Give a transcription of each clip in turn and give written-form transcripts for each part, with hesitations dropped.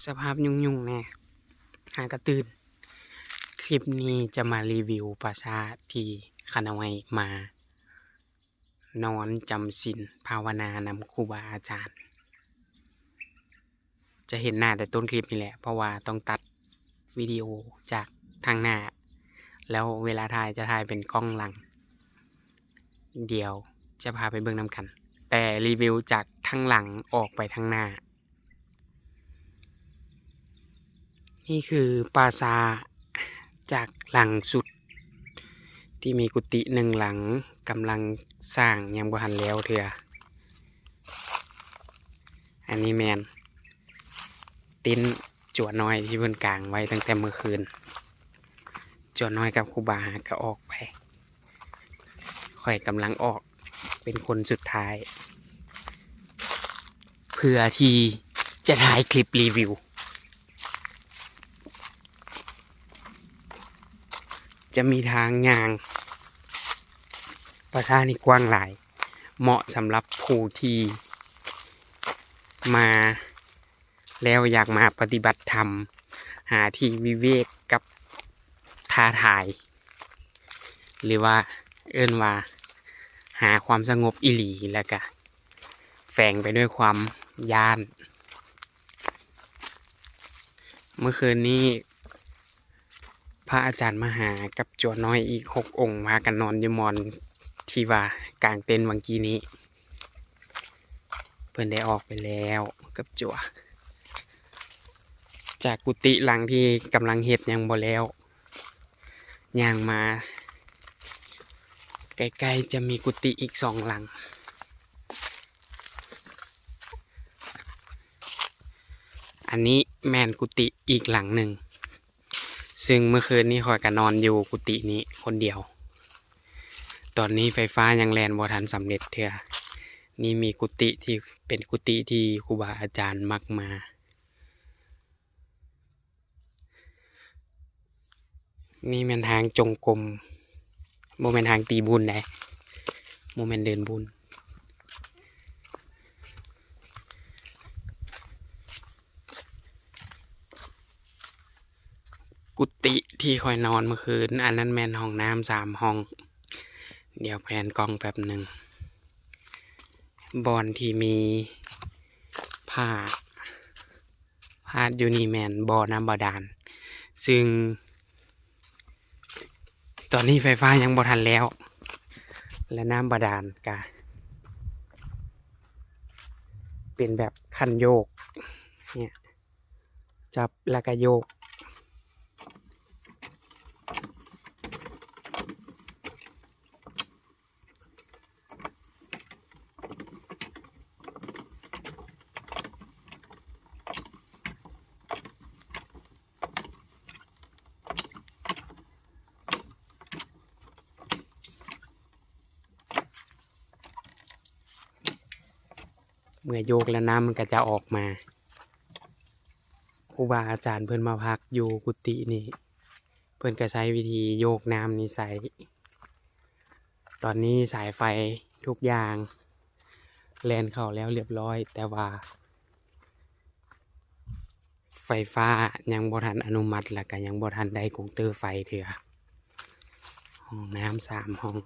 สภาพยุ่งๆแน่หากระตื่นคลิปนี้จะมารีวิวปราสาทที่คณะไว้มานอนจำศีลภาวนานำครูบาอาจารย์ จะเห็นหน้าแต่ต้นคลิปนี่แหละเพราะว่าต้องตัดวิดีโอจากทางหน้า แล้วเวลาถ่ายจะถ่ายเป็นกล้องหลัง เดี๋ยวจะพาไปเบิ่งนำกัน แต่รีวิวจากทางหลังออกไปทางหน้า นี่คือปราสาทจากหลังสุด ที่มีกุฏิหนึ่งหลังกำลังสร้างยังบ่ทันแล้วเถื่ออันนี้แมนติ้นจวดน้อยที่เพิ่นกางไว้ตั้งแต่เมื่อคืนจวดน้อยกับครูบาก็ออกไปค่อยกำลังออกเป็นคนสุดท้าย เพื่อที่จะถ่ายคลิปรีวิวจะมีทางงางปราสาทนี่กว้างหลายเหมาะสำหรับผู้ที่มาแล้วอยากมาปฏิบัติธรรมหาที่วิเวกกับท้าทาย หรือว่าเอิ้นว่าหาความสงบอิหลีแล้วก็แฝงไปด้วยความย้าน เมื่อคืนนี้พระอาจารย์มหากับจั่วน้อยอีก6 องค์พากันนอนอยู่หมอนที่ว่ากลางเต็นท์วังกี้นี้เพิ่นได้ออกไปแล้วกับจั่วจากกุฏิหลังที่กำลังเฮ็ดยังบ่แล้วย่างมาใกล้ๆจะมีกุฏิอีก2 หลังอันนี้แม่นกุฏิอีกหลังหนึ่งซึ่งเมื่อคืนนี้ข้อยก็นอนอยู่กุฏินี้คนเดียวตอนนี้ไฟฟ้ายังแล่นบ่ทันสำเร็จเทื่อนี่มีกุฏิที่เป็นกุฏิที่ครูบาอาจารย์มักมานี่แม่นทางจงกรมบ่แม่นทางตีบุญได้บ่แม่นเดินบุญกุฏิที่ค่อยนอนเมื่อคืนอันนั้นแม่นห้องน้ำ3 ห้องเดี๋ยวแพนกล้องแป๊บหนึ่งบอนที่มีผ้าอยู่นี่แม่นบ่อน้ำบาดาลซึ่งตอนนี้ไฟฟ้ายังบ่ทันแล้วและน้ำบาดาลก็เป็นแบบคันโยกเนี่ยจับแล้วก็โยกเมื่อโยกแล้วน้ำมันก็จะออกมาครูบาอาจารย์เพิ่นมาพักอยู่กุฏินี่เพิ่นก็ใช้วิธีโยกน้ำนี่ใส่ตอนนี้สายไฟทุกอย่างแล่นเข้าแล้วเรียบร้อยแต่ว่าไฟฟ้ายังบ่ทันอนุมัติแล้วก็ยังบ่ทันได้กงเตอร์ไฟเถื่อห้องน้ำ3 ห้อง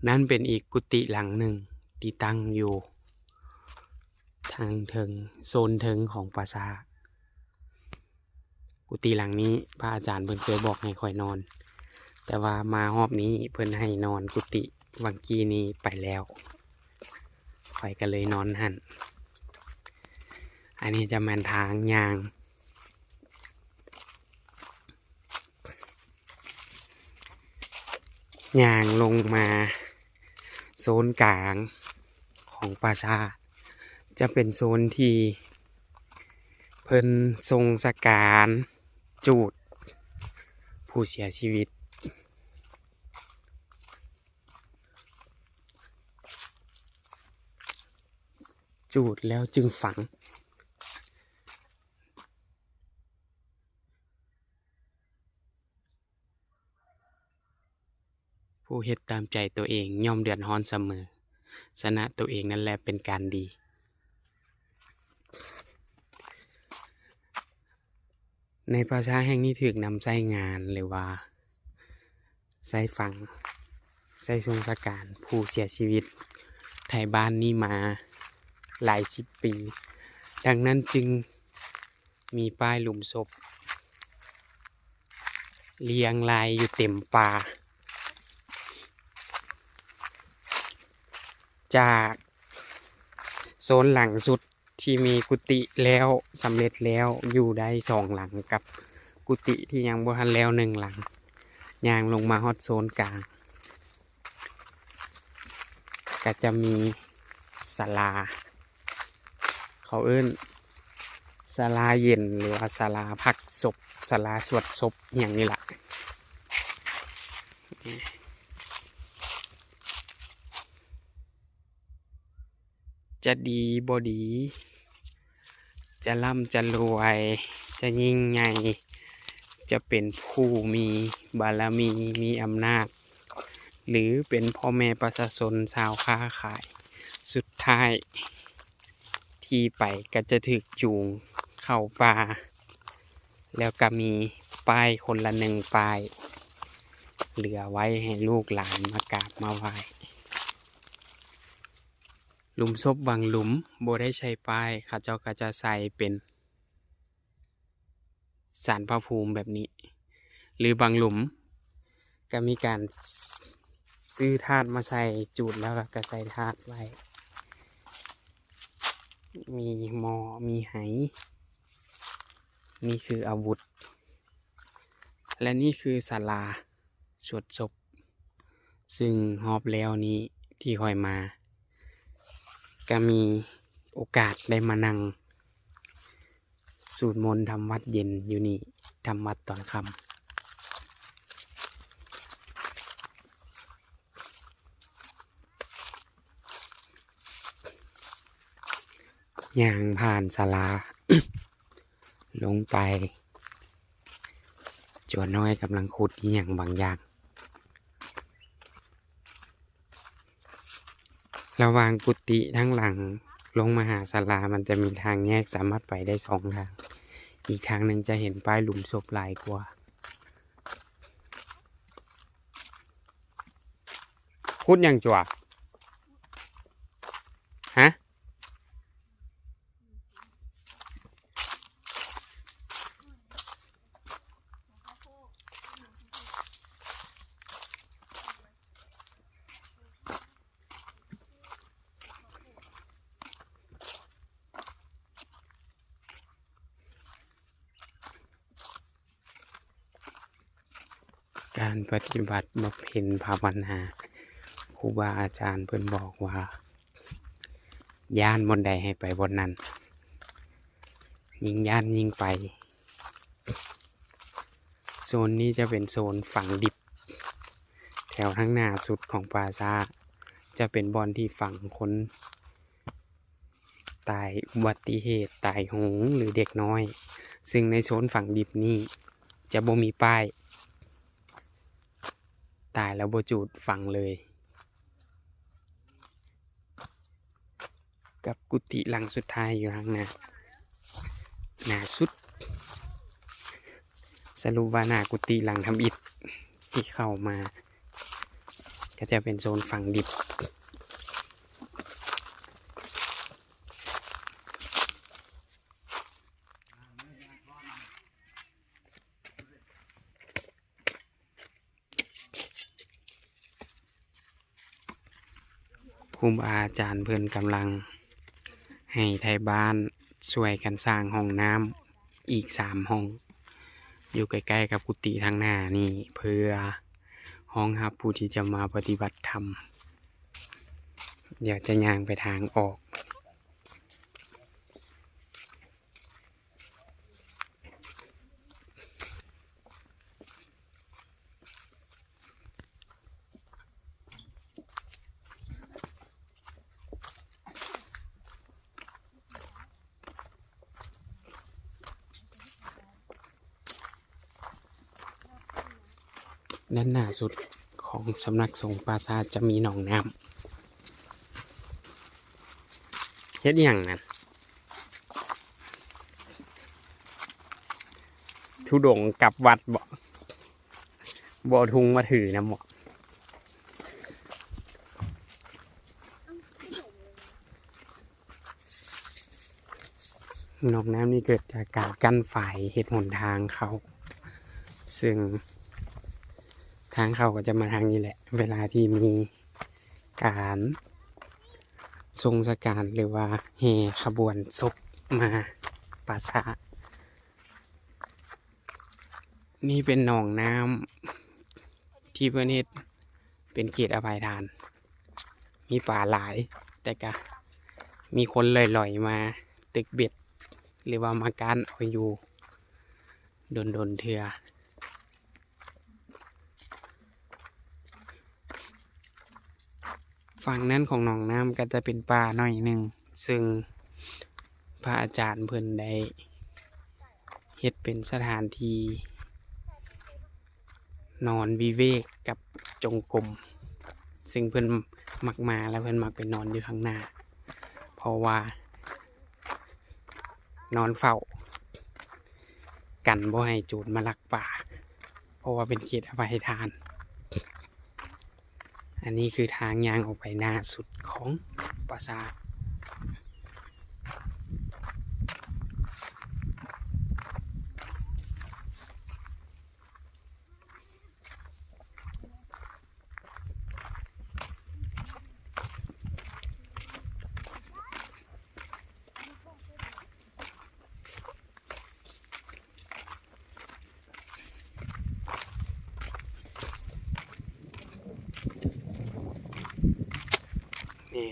นั่นเป็นอีกกุฏิหลังหนึ่งที่ตั้งอยู่ทางเทิงโซนเทิงของปราสาทกุฏิหลังนี้พระอาจารย์เพิ่นเคยบอกให้ค่อยนอนแต่ว่ามารอบนี้เพิ่นให้นอนกุฏิวังกี้นี้ไปแล้วค่อยก็เลยนอนหั่นอันนี้จะแม่นทางย่างลงมาโซนกลางของปราสาทจะเป็นโซนที่เพิ่นทรงสการจูดผู้เสียชีวิตจูดแล้วจึงฝังผู้เฮ็ดตามใจตัวเองย่อมเดือดร้อนเสมอ ชนะตัวเองนั่นแหละเป็นการดีในภาษาแห่งนี้ถูกนำใช้งานหรือว่าใช้ฟังใช้ทรงสการผู้เสียชีวิตไทยบ้านนี้มาหลายสิบปีดังนั้นจึงมีป้ายหลุมศพเรียงรายอยู่เต็มป่าจากโซนหลังสุดที่มีกุฏิแล้วสำเร็จแล้วอยู่ได้2 หลังกับกุฏิที่ยังบ่ทันแล้ว1 หลังย่างลงมาฮอดโซนกลางก็จะมีศาลาเขาเอิ้นศาลาเย็นหรือว่าศาลาพักศพศาลาสวดศพอย่างนี้ล่ะจะดีบ่ดีจะร่ำจะรวยจะยิ่งใหญ่จะเป็นผู้มีบารมีมีอำนาจหรือเป็นพ่อแม่ประชาชนชาวค้าขายสุดท้ายที่ไปก็จะถูกจูงเข้าป่าแล้วก็มีป้ายคนละ1 ป้ายเหลือไว้ให้ลูกหลานมากราบมาไหว้หลุมศพบางหลุมบ่ได้ใช้ป้ายเขาเจ้าก็จะใส่เป็นศาลพระภูมิแบบนี้หรือบางหลุมก็มีการซื้อธาตุมาใส่จูดแล้วก็ใส่ธาตุไว้มีหมอมีไหนี่คืออาวุธและนี่คือศาลาสวดศพซึ่งฮอบแล้วนี้ที่ค่อยมาก็มีโอกาสได้มานั่งสวดมนต์ทำวัดเย็นอยู่นี่ทำวัดตอนค่ำย่างผ่านศาลา ลงไปจวนน้อยกำลังขุดอหย่างบางอย่างระหว่างกุฏิทั้งหลังลงมาหาศาลามันจะมีทางแยกสามารถไปได้2 ทางอีกทางหนึ่งจะเห็นป้ายหลุมศพหลายกว่าพูดอย่างจั่วฮะการปฏิบัติบำเพ็ญภาวนาครูบาอาจารย์เพิ่นบอกว่าย่านบนใดให้ไปบนนั้นยิ่งย่านยิ่งไปโซนนี้จะเป็นโซนฝังดิบแถวทั้งหน้าสุดของปราสาทจะเป็นบ่อนที่ฝังคนตายอุบัติเหตุตายโหงหรือเด็กน้อยซึ่งในโซนฝังดิบนี้จะบ่มีป้ายตายแล้วบ่จูดฝังเลยกับกุฏิหลังสุดท้ายอยู่ข้างหน้าสุดสรุปว่าหน้ากุฏิหลังทำอิฐที่เข้ามาก็จะเป็นโซนฝังดิบครูบาอาจารย์เพิ่นกำลังให้ไทยบ้านช่วยกันสร้างห้องน้ำอีก3 ห้องอยู่ใกล้ๆกับกุฏิทางหน้านี่เพื่อห้องรับผู้ที่จะมาปฏิบัติธรรมเดี๋ยวจะย่างไปทางออกด้านหน้าสุดของสำนักสงฆ์ปราสาทจะมีหนองน้ เฮ็ดหยังนั่นทุดงค์กลับวัดบ่ทุงมาถือนะบ่นอกน้ำนี่เกิดจากการกั้นฝ่ายเฮ็ดหนทางเขาซึ่งทางเขาก็จะมาทางนี้แหละ เวลาที่มีการทรงสการหรือว่าแห่ขบวนศพมาปราสาทนี่เป็นหนองน้ำที่เพื่อนเฮ็ดเป็นเขตอภัยทาน มีป่าหลาย แต่ก็มีคนลอยๆมาตึกเบ็ด หรือว่ามาการเอาอยู่โดนเถื่อฝั่งนั้นของหนองน้ำก็จะเป็นป่าหน่อยหนึ่ง ซึ่งพระอาจารย์เพิ่นได้เฮ็ดเป็นสถานที่นอนวิเวกกับจงกรม ซึ่งเพิ่นมักมาแล้วเพิ่นมักไปนอนอยู่ข้างหน้า เพราะว่านอนเฝ้ากันบ่ให้โจรมาลักป่า เพราะว่าเป็นเขตอภัยทาน อันนี้คือทางย่างออกไปหน้าสุดของปราสาทนี่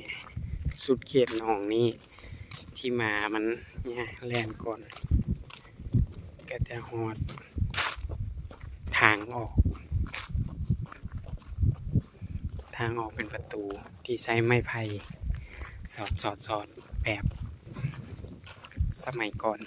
สุดเขตหนองนี้ที่มามันเนี่ยแล่นก่อน ก็จะหอดทางออก ทางออกเป็นประตูที่ใช้ไม้ไผ่สอดแบบสมัยก่อน